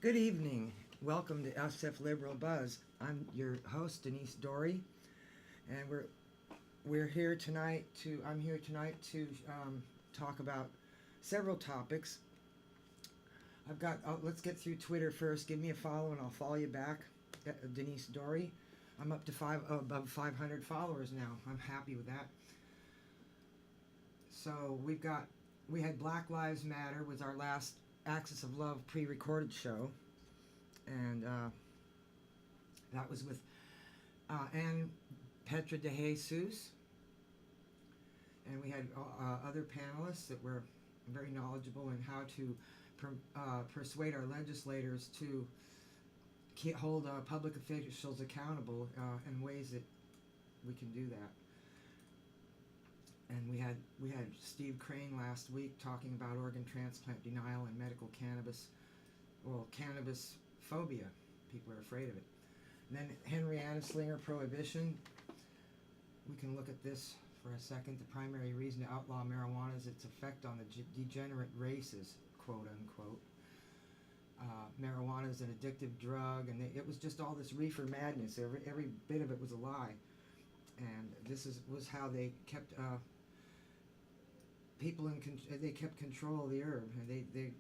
Good evening. Welcome to SFLiberalBuzz. I'm your host, Denise Dorey, and we're here tonight to I'm here tonight to talk about several topics. Let's get through Twitter first. Give me a follow, and I'll follow you back, Denise Dorey. I'm up to above 500 followers now. I'm happy with that. So we had Black Lives Matter was our last Axis of Love pre-recorded show, and that was with Ann Petra de Jesus, and we had other panelists that were very knowledgeable in how to persuade our legislators to hold public officials accountable in ways that we can do that. And we had Steve Crane last week talking about organ transplant denial and medical cannabis phobia. People are afraid of it. And then Henry Anslinger, prohibition. We can look at this for a second. The primary reason to outlaw marijuana is its effect on the degenerate races, quote unquote. Marijuana is an addictive drug, and it was just all this reefer madness. Every bit of it was a lie, and was how they kept they kept control of the herb. And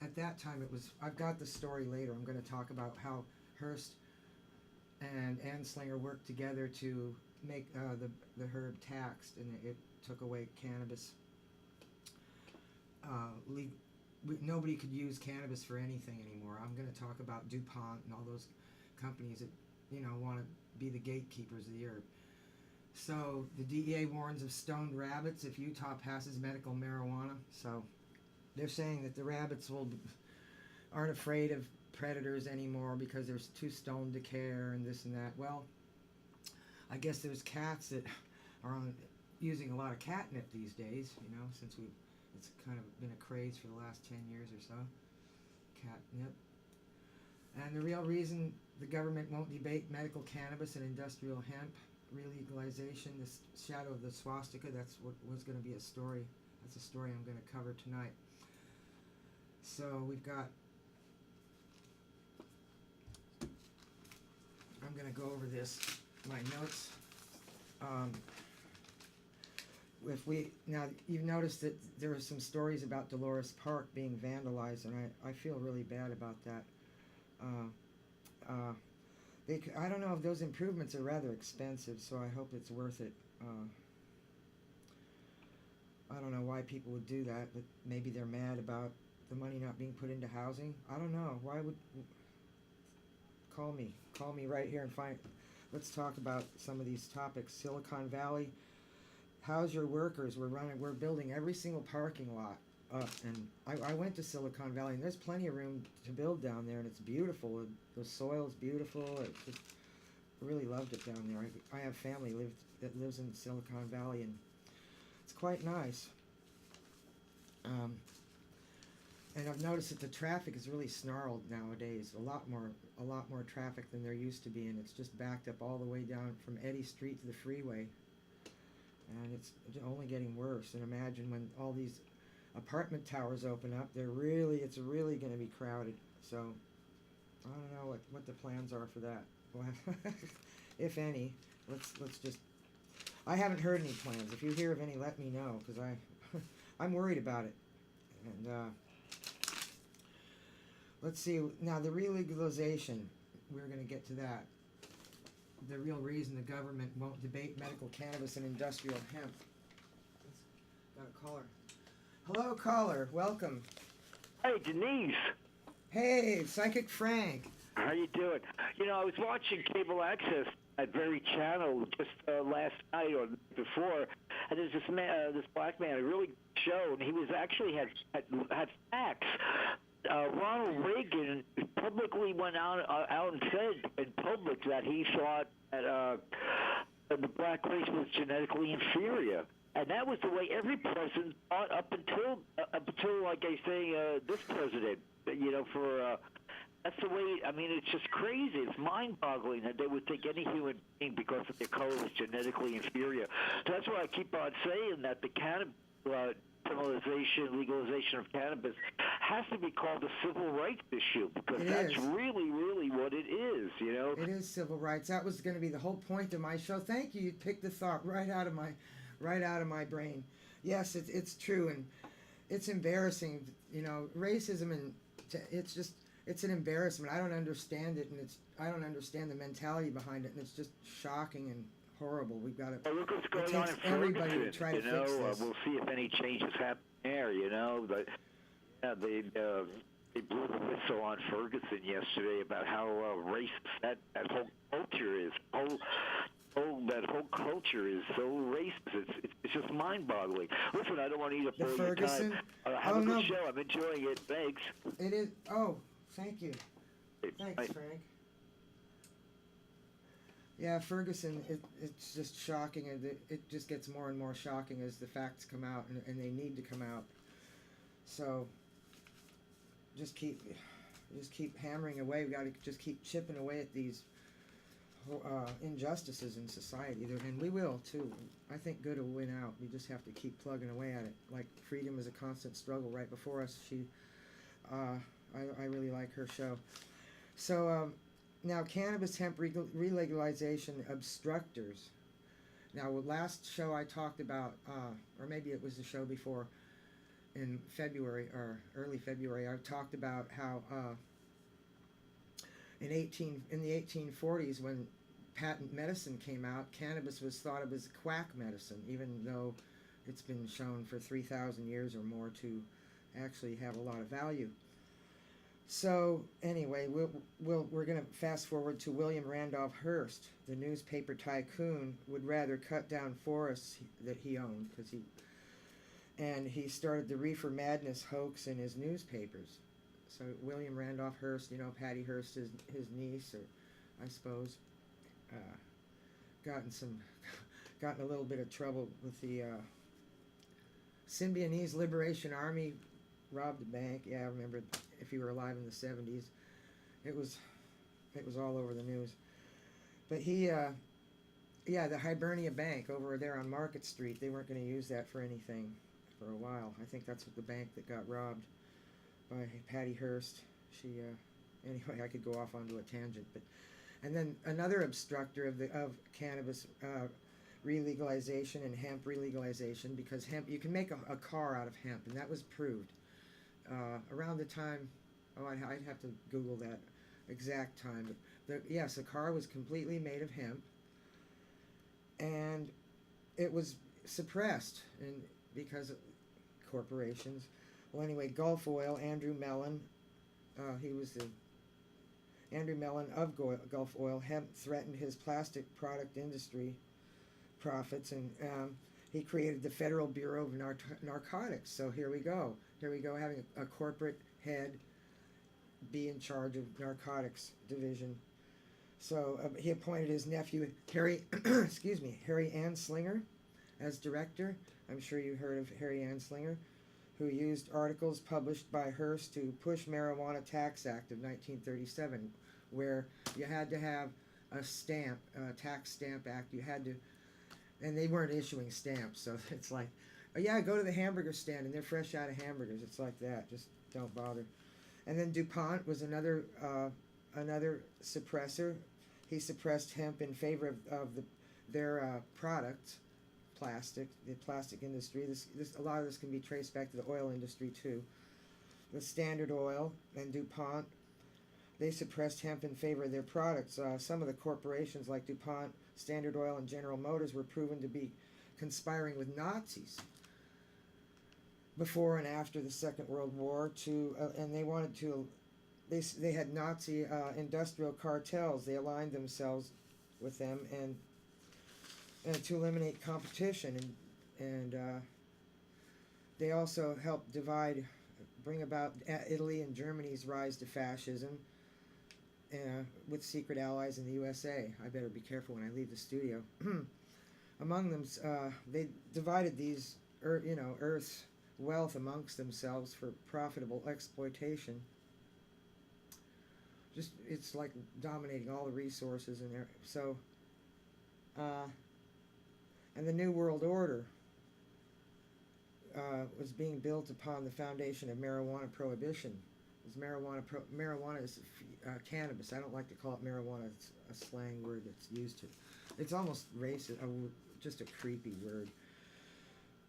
at that time it was. I've got the story later. I'm going to talk about how Hearst and Anslinger worked together to make the herb taxed, and it took away cannabis. Nobody could use cannabis for anything anymore. I'm going to talk about DuPont and all those companies that want to be the gatekeepers of the herb. So the DEA warns of stoned rabbits if Utah passes medical marijuana. So they're saying that the rabbits aren't afraid of predators anymore because they're too stoned to care and this and that. Well, I guess there's cats that are using a lot of catnip these days, since it's kind of been a craze for the last 10 years or so. Catnip. And the real reason the government won't debate medical cannabis and industrial hemp Re-legalization, the shadow of the swastika, that's what was going to be a story. That's a story I'm going to cover tonight. So I'm going to go over my notes. Now you've noticed that there are some stories about Dolores Park being vandalized, and I feel really bad about that. I don't know if those improvements are rather expensive, so I hope it's worth it. I don't know why people would do that, but maybe they're mad about the money not being put into housing. I don't know. Why would... Call me right here and let's talk about some of these topics. Silicon Valley, how's your workers? We're building every single parking lot up, and I went to Silicon Valley, and there's plenty of room to build down there, and it's beautiful. The soil's beautiful. I really loved it down there. I have family that lives in Silicon Valley, and it's quite nice. And I've noticed that the traffic is really snarled nowadays. A lot more traffic than there used to be, and it's just backed up all the way down from Eddy Street to the freeway, and it's only getting worse. And imagine when all these apartment towers open up, it's really going to be crowded. So I don't know what the plans are for that. If any. Let's just... I haven't heard any plans. If you hear of any, let me know, because I'm worried about it. And let's see. Now, the re-legalization, we're going to get to that. The real reason the government won't debate medical cannabis and industrial hemp. Got a caller. Hello, caller. Welcome. Hey, Denise. Hey, Psychic Frank. How you doing? I was watching cable access, that very channel, just last night or before, and there's this black man, a really good show, and he was actually had facts. Ronald Reagan publicly went out and said in public that he thought that the black race was genetically inferior. And that was the way every president thought up until like I say, this president. That's the way. I mean, it's just crazy. It's mind-boggling that they would think any human being, because of their color, was genetically inferior. So that's why I keep on saying that the cannabis criminalization, legalization of cannabis has to be called a civil rights issue, because It that's is. really, really what it is, you know? It is civil rights. That was going to be the whole point of my show. Thank you. You picked the thought right out of my brain. Yes, it's true, and it's embarrassing. You know, racism, and it's an embarrassment. I don't understand it, and I don't understand the mentality behind it, and it's just shocking and horrible. We've got to. Well, look what's It going on takes in everybody Ferguson, to try to you know? fix this. We'll see if any changes happen there, you know? But, yeah, they blew the whistle on Ferguson yesterday about how racist that whole culture is. That whole culture is so racist. It's just mind-boggling. Listen, I don't want to eat up The all your Ferguson? time. Have a good no. show. I'm enjoying it. Thanks. It is. Oh, thank you. Thanks, Bye. Frank. Yeah, Ferguson, it's just shocking, and it just gets more and more shocking as the facts come out, and they need to come out. So, just keep hammering away. We got to just keep chipping away at these injustices in society, and we will too. I think good will win out. We just have to keep plugging away at it. Like Freedom is a constant struggle right before us. I really like her show. So now cannabis hemp re-legalization obstructors. Now last show I talked about, or maybe it was the show before, in February or early February, I talked about how in the 1840s, when patent medicine came out, cannabis was thought of as quack medicine, even though it's been shown for 3,000 years or more to actually have a lot of value. So anyway, we're going to fast forward to William Randolph Hearst, the newspaper tycoon, would rather cut down forests that he owned, and he started the reefer madness hoax in his newspapers. So William Randolph Hearst, you know, Patty Hearst is his niece, or I suppose, gotten a little bit of trouble with the Symbionese Liberation Army, robbed a bank. Yeah, I remember, if you were alive in the 70s, it was all over the news. But he, the Hibernia Bank over there on Market Street, they weren't going to use that for anything for a while. I think that's what the bank that got robbed by Patty Hearst. Anyway, I could go off onto a tangent, and then another obstructor of cannabis re-legalization and hemp re-legalization, because hemp, you can make a car out of hemp, and that was proved around the time. I'd have to Google that exact time, but yes, a car was completely made of hemp, and it was suppressed, and because of corporations. Well, anyway, Gulf Oil, Andrew Mellon, he was the Andrew Mellon of Gulf Oil. Hemp threatened his plastic product industry profits, and he created the Federal Bureau of Narcotics. So here we go, having a corporate head be in charge of narcotics division. So he appointed his nephew Harry Anslinger as director. I'm sure you heard of Harry Anslinger, who used articles published by Hearst to push Marijuana Tax Act of 1937, where you had to have a stamp, tax stamp act. You had to, and they weren't issuing stamps, so it's like, oh yeah, go to the hamburger stand and they're fresh out of hamburgers. It's like that. Just don't bother. And then DuPont was another suppressor. He suppressed hemp in favor of their products. The plastic industry. A lot of this can be traced back to the oil industry too. The Standard Oil and DuPont, they suppressed hemp in favor of their products. Some of the corporations like DuPont, Standard Oil, and General Motors were proven to be conspiring with Nazis before and after the Second World War and they wanted to. They had Nazi industrial cartels. They aligned themselves with them and to eliminate competition, and they also helped bring about Italy and Germany's rise to fascism with secret allies in the USA. I better be careful when I leave the studio. Among them, they divided these, Earth's wealth amongst themselves for profitable exploitation. It's like dominating all the resources in there. So. And the New World Order was being built upon the foundation of marijuana prohibition. Marijuana is cannabis. I don't like to call it marijuana. It's a slang word that's used to. It's almost racist, just a creepy word.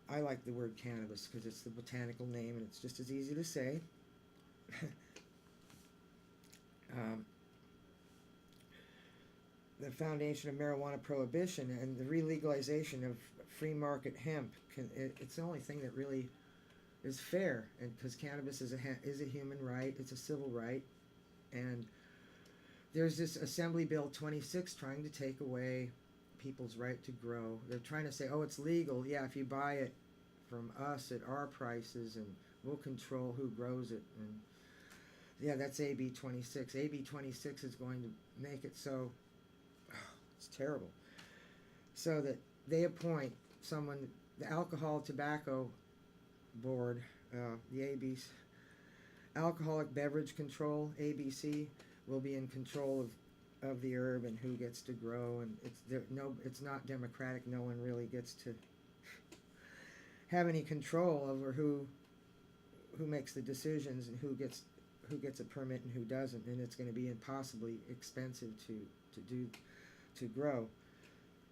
I like the word cannabis because it's the botanical name and it's just as easy to say. The foundation of marijuana prohibition and the re-legalization of free market hemp. It's the only thing that really is fair, and because cannabis is a human right, it's a civil right, and there's this Assembly Bill 26 trying to take away people's right to grow. They're trying to say, oh, it's legal, yeah, if you buy it from us at our prices, and we'll control who grows it. And yeah, that's AB 26. AB 26 is going to make it so, it's terrible, so that they appoint someone, the Alcohol Tobacco Board, the ABC, Alcoholic Beverage Control, ABC, will be in control of the herb and who gets to grow, and it's not democratic. No one really gets to have any control over who makes the decisions and who gets a permit and who doesn't, and it's going to be impossibly expensive to grow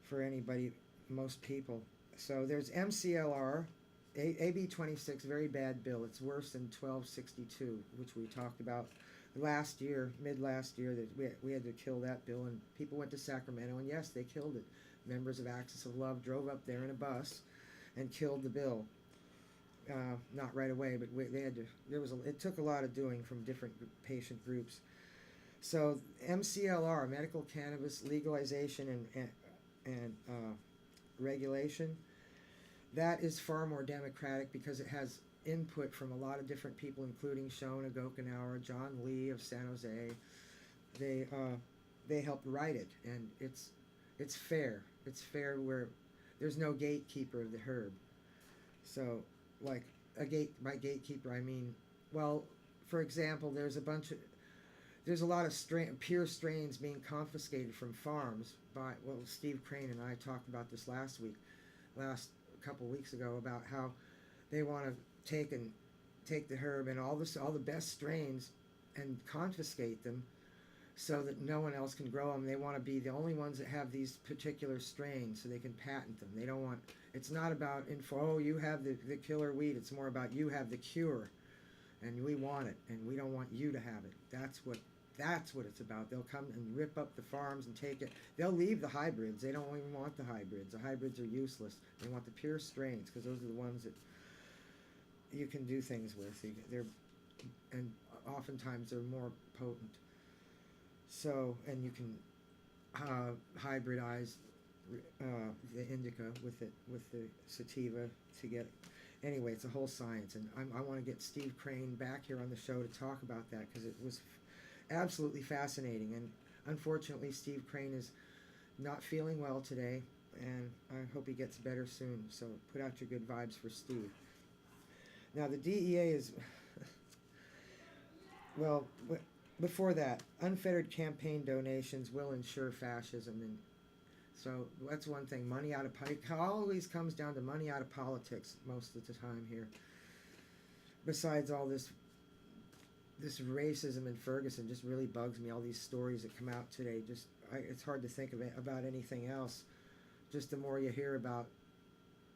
for anybody, most people. So there's MCLR, AB 26, very bad bill. It's worse than 1262, which we talked about last year, mid-last year, that we had to kill that bill, and people went to Sacramento, and yes, they killed it. Members of Axis of Love drove up there in a bus and killed the bill. Not right away, but they had to. It took a lot of doing from different patient groups. So MCLR, medical cannabis legalization and regulation, that is far more democratic because it has input from a lot of different people, including Shona Gokenauer, John Lee of San Jose. They helped write it, and it's fair. It's fair where there's no gatekeeper of the herb. So, like by gatekeeper I mean, well, for example, there's a lot of pure strains being confiscated from farms by, well, Steve Crane and I talked about this last couple weeks ago, about how they want to take the herb and all the best strains and confiscate them so that no one else can grow them. They want to be the only ones that have these particular strains so they can patent them. They don't want, it's not about you have the killer weed. It's more about you have the cure and we want it and we don't want you to have it. That's what it's about. They'll come and rip up the farms and take it. They'll leave the hybrids. They don't even want the hybrids. The hybrids are useless. They want the pure strains because those are the ones that you can do things with. And oftentimes they're more potent. So, and you can hybridize the indica with the sativa to get. Anyway, it's a whole science, and I want to get Steve Crane back here on the show to talk about that because it was absolutely fascinating. And unfortunately, Steve Crane is not feeling well today, and I hope he gets better soon. So put out your good vibes for Steve. Now the DEA is well. Before that, unfettered campaign donations will ensure fascism, and so that's one thing. Money out of it always comes down to money out of politics most of the time here. Besides all this racism in Ferguson just really bugs me. All these stories that come out today, it's hard to think of it about anything else. Just the more you hear about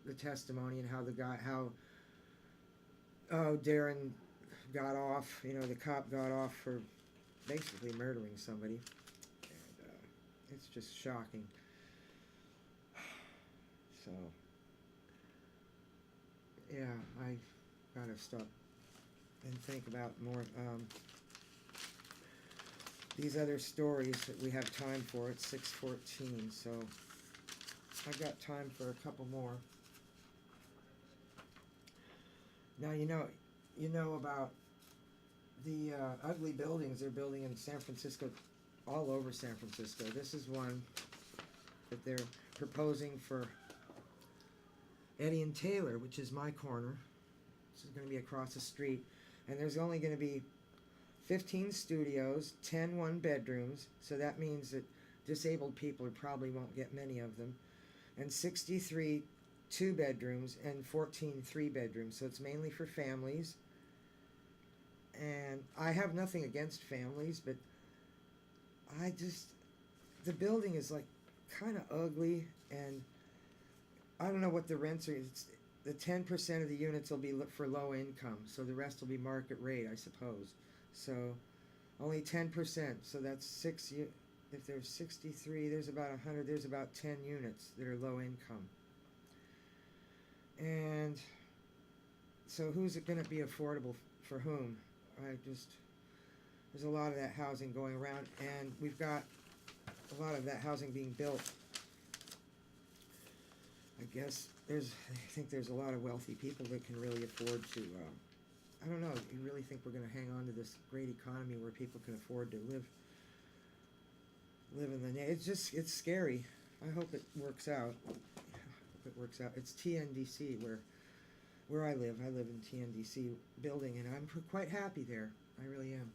the testimony and how Darren got off. The cop got off for basically murdering somebody, and it's just shocking. So yeah, I gotta stop and think about more these other stories that we have time for. It's 6:14, so I've got time for a couple more. Now you know about the ugly buildings they're building in San Francisco, all over San Francisco. This is one that they're proposing for Eddie and Taylor, which is my corner. This is going to be across the street, and there's only going to be 15 studios, 10 one-bedrooms, so that means that disabled people probably won't get many of them, and 63 2 bedrooms and 14 3-bedrooms. So it's mainly for families. And I have nothing against families, but the building is like kind of ugly, and I don't know what the rents are. The 10% of the units will be for low income, so the rest will be market rate, I suppose. So only 10%, so that's if there's 63, there's about 100, there's about 10 units that are low income. And so who's it going to be affordable for whom? There's a lot of that housing going around, and we've got a lot of that housing being built. I think there's a lot of wealthy people that can really afford to, I don't know, you really think we're going to hang on to this great economy where people can afford to live in the, it's scary. I hope it works out. It's TNDC where I live. I live in TNDC building, and I'm quite happy there. I really am.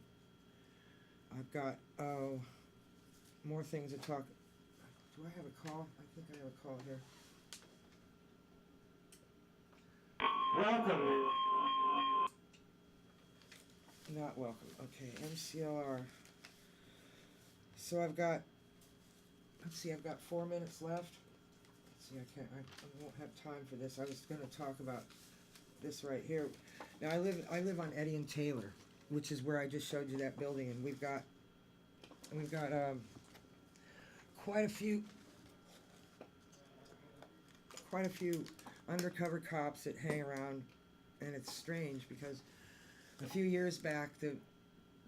I've got, more things to talk. Do I have a call? I think I have a call here. Welcome. Not welcome. Okay, MCLR. So I've got 4 minutes left. Let's see, I won't have time for this. I was going to talk about this right here. Now I live on Eddy and Taylor, which is where I just showed you that building, and we've got quite a few undercover cops that hang around, and it's strange because a few years back the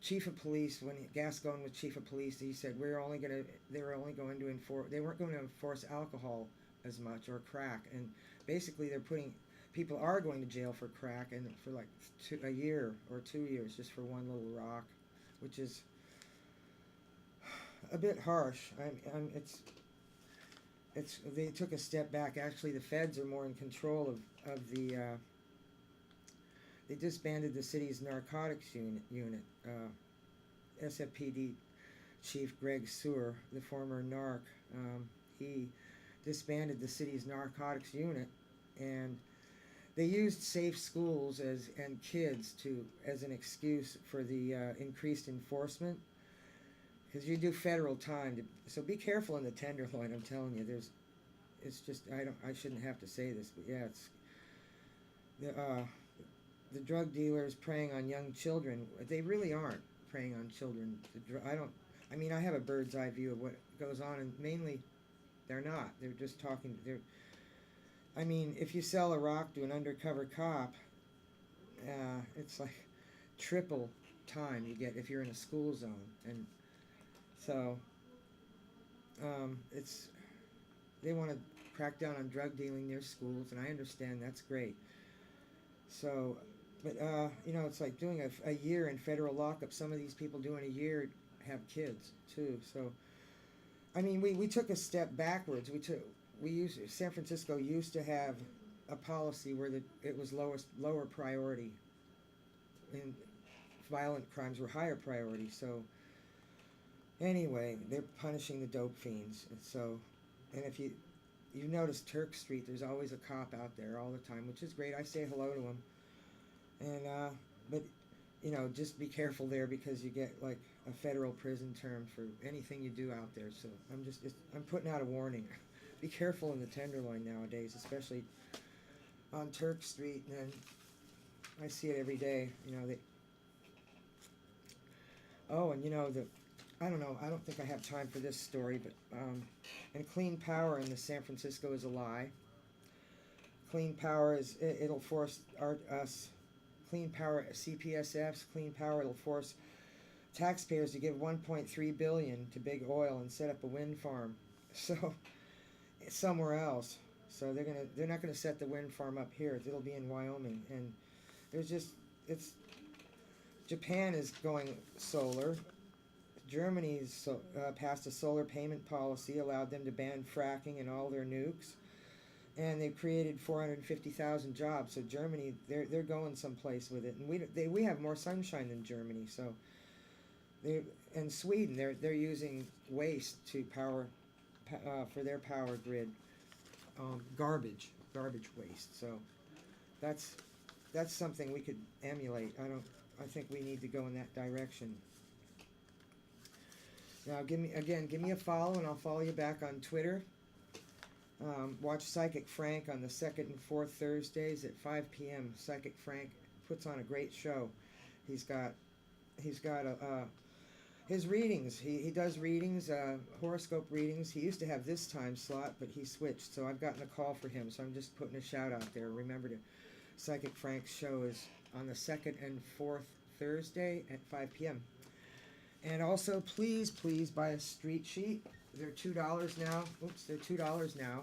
chief of police, when Gascon was chief of police, he said they weren't going to enforce alcohol as much or crack, and basically people are going to jail for crack and for like a year or 2 years just for one little rock, which is a bit harsh. They took a step back. Actually, the feds are more in control of the. They disbanded the city's narcotics unit. SFPD chief Greg Sewer, the former narc, he disbanded the city's narcotics unit, and they used safe schools and kids as an excuse for the increased enforcement. Because you do federal time, so be careful in the Tenderloin. I'm telling you, it's just I shouldn't have to say this, but yeah, it's the drug dealers preying on young children. They really aren't preying on children. I have a bird's eye view of what goes on, and mainly, they're not. They're just talking. If you sell a rock to an undercover cop, it's like triple time you get if you're in a school zone, and so they want to crack down on drug dealing near schools, and I understand that's great. So, but it's like doing a year in federal lockup. Some of these people doing a year have kids too. So, we took a step backwards. San Francisco used to have a policy where it was lower priority, and violent crimes were higher priority. So. Anyway, they're punishing the dope fiends, and if you notice Turk Street, there's always a cop out there all the time, which is great. I say hello to them, and but just be careful there because you get like a federal prison term for anything you do out there. So I'm putting out a warning. Be careful in the Tenderloin nowadays, especially on Turk Street, and I see it every day. I don't know. I don't think I have time for this story, but and clean power in the San Francisco is a lie. Clean power it'll force us. Clean power CPSFs. Clean power it'll force taxpayers to give $1.3 billion to big oil and set up a wind farm, so somewhere else. So they're not gonna set the wind farm up here. It'll be in Wyoming, and Japan is going solar. Germany's passed a solar payment policy, allowed them to ban fracking in all their nukes, and they've created 450,000 jobs. So Germany, they're going someplace with it, and we have more sunshine than Germany. So and Sweden, they're using waste to power for their power grid, garbage. garbage waste. So that's something we could emulate. I think we need to go in that direction. Now give me a follow, and I'll follow you back on Twitter. Watch Psychic Frank on the second and fourth Thursdays at 5 p.m. Psychic Frank puts on a great show. He's got his readings. He does readings, horoscope readings. He used to have this time slot, but he switched. So I've gotten a call for him. So I'm just putting a shout out there. Remember, Psychic Frank's show is on the second and fourth Thursday at 5 p.m. And also, please buy a street sheet. They're $2 now. Oops, they're $2 now.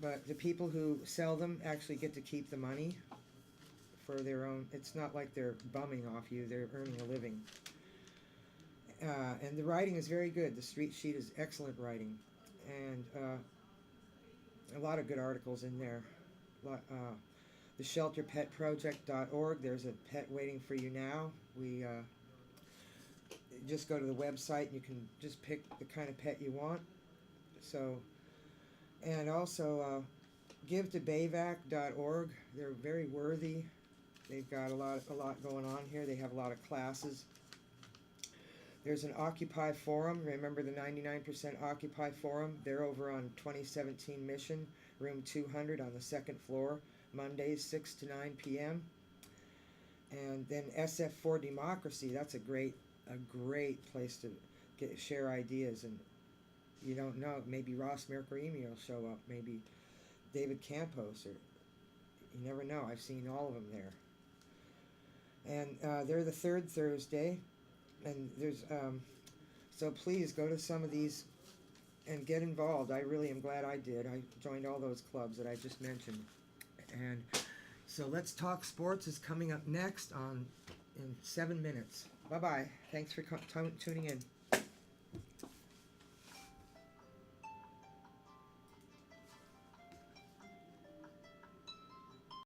But the people who sell them actually get to keep the money for their own. It's not like they're bumming off you. They're earning a living. And the writing is very good. The street sheet is excellent writing. And a lot of good articles in there. The shelterpetproject.org. There's a pet waiting for you now. We just go to the website and you can just pick the kind of pet you want. So, and also give to BAVAC.org. They're very worthy. They've got a lot going on here. They have a lot of classes. There's an Occupy Forum. Remember the 99% Occupy Forum? They're over on 2017 Mission, room 200 on the second floor, Mondays 6 to 9 p.m. And then SF for Democracy. That's a great place to share ideas. And you don't know, maybe Ross Mercurini will show up, maybe David Campos, or you never know. I've seen all of them there. And they're the third Thursday, and there's so please go to some of these and get involved. I really am glad I did. I joined all those clubs that I just mentioned. And so Let's Talk Sports is coming up next in 7 minutes. Bye-bye. Thanks for tuning in.